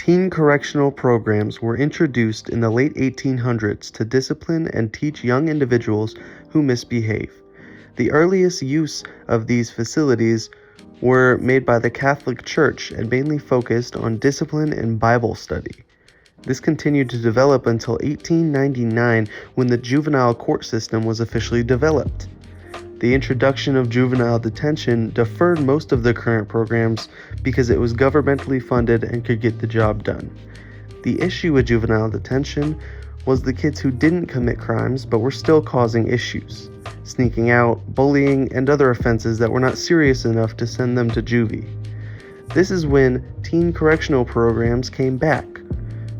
Teen correctional programs were introduced in the late 1800s to discipline and teach young individuals who misbehave. The earliest use of these facilities were made by the Catholic Church and mainly focused on discipline and Bible study. This continued to develop until 1899 when the juvenile court system was officially developed. The introduction of juvenile detention deferred most of the current programs because it was governmentally funded and could get the job done. The issue with juvenile detention was the kids who didn't commit crimes but were still causing issues, sneaking out, bullying, and other offenses that were not serious enough to send them to juvie. This is when teen correctional programs came back.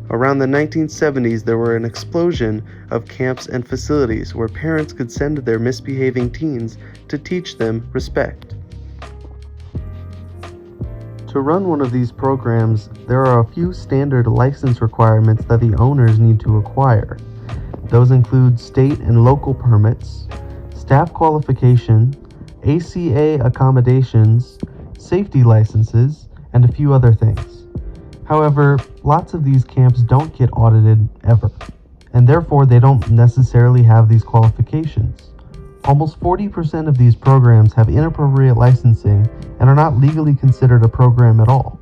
Around the 1970s, there were an explosion of camps and facilities where parents could send their misbehaving teens to teach them respect. To run one of these programs, there are a few standard license requirements that the owners need to acquire. Those include state and local permits, staff qualification, ACA accommodations, safety licenses, and a few other things. However, lots of these camps don't get audited ever, and therefore they don't necessarily have these qualifications. Almost 40% of these programs have inappropriate licensing and are not legally considered a program at all.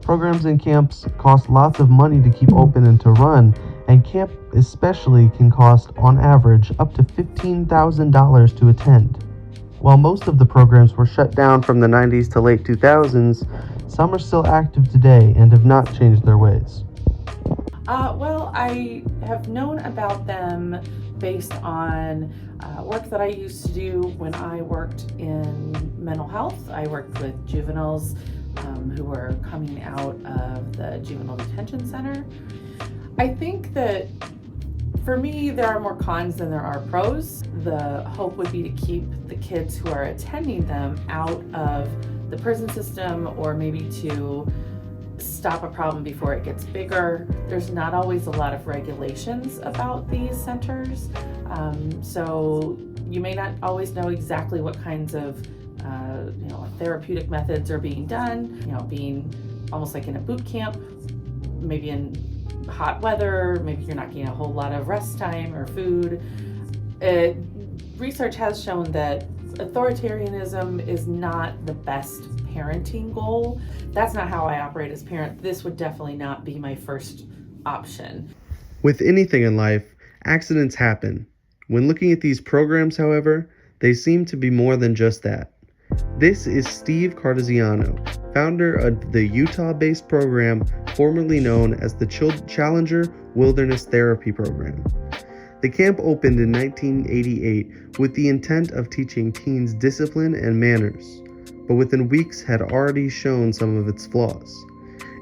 Programs in camps cost lots of money to keep open and to run, and camp especially can cost, on average, up to $15,000 to attend. While most of the programs were shut down from the 90s to late 2000s, some are still active today and have not changed their ways. Well, I have known about them based on work that I used to do when I worked in mental health. I worked with juveniles who were coming out of the juvenile detention center. I think that for me, there are more cons than there are pros. The hope would be to keep the kids who are attending them out of the prison system, or maybe to stop a problem before it gets bigger. There's not always a lot of regulations about these centers, so you may not always know exactly what kinds of therapeutic methods are being done. Being almost like in a boot camp, maybe in hot weather, maybe you're not getting a whole lot of rest time or food. Research has shown that authoritarianism is not the best parenting goal. That's not how I operate as a parent. This would definitely not be my first option. With anything in life, accidents happen. When looking at these programs, however, they seem to be more than just that. This is Steve Cardassiano, founder of the Utah-based program formerly known as the Challenger Wilderness Therapy Program. The camp opened in 1988 with the intent of teaching teens discipline and manners, but within weeks had already shown some of its flaws.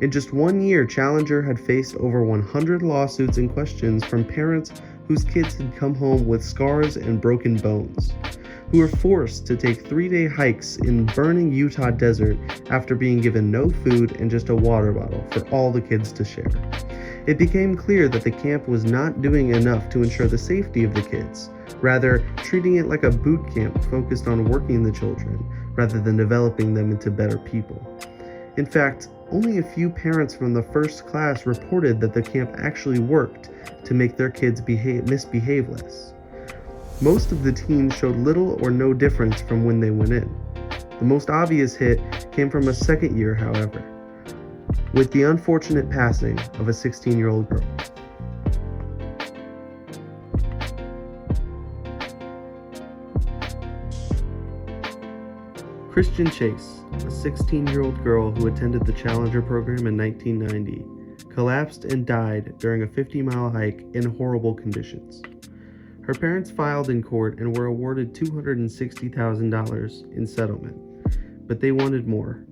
In just 1 year, Challenger had faced over 100 lawsuits and questions from parents whose kids had come home with scars and broken bones, who were forced to take 3-day hikes in burning Utah desert after being given no food and just a water bottle for all the kids to share. It became clear that the camp was not doing enough to ensure the safety of the kids, rather treating it like a boot camp focused on working the children rather than developing them into better people. In fact, only a few parents from the first class reported that the camp actually worked to make their kids misbehave less. Most of the teens showed little or no difference from when they went in. The most obvious hit came from a second year, however, with the unfortunate passing of a 16-year-old girl. Christian Chase, a 16-year-old girl who attended the Challenger program in 1990, collapsed and died during a 50-mile hike in horrible conditions. Her parents filed in court and were awarded $260,000 in settlement, but they wanted more.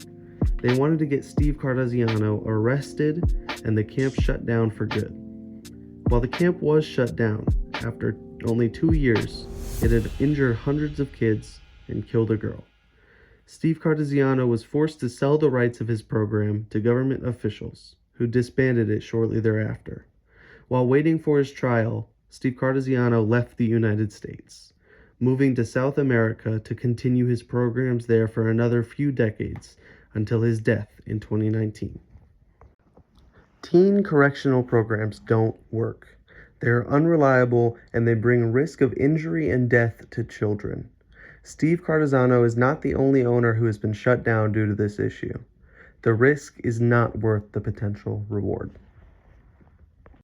They wanted to get Steve Cardassiano arrested and the camp shut down for good. While the camp was shut down, after only 2 years, it had injured hundreds of kids and killed a girl. Steve Cardassiano was forced to sell the rights of his program to government officials, who disbanded it shortly thereafter. While waiting for his trial, Steve Cardassiano left the United States, moving to South America to continue his programs there for another few decades until his death in 2019. Teen correctional programs don't work. They're unreliable and they bring risk of injury and death to children. Steve Cardizano is not the only owner who has been shut down due to this issue. The risk is not worth the potential reward.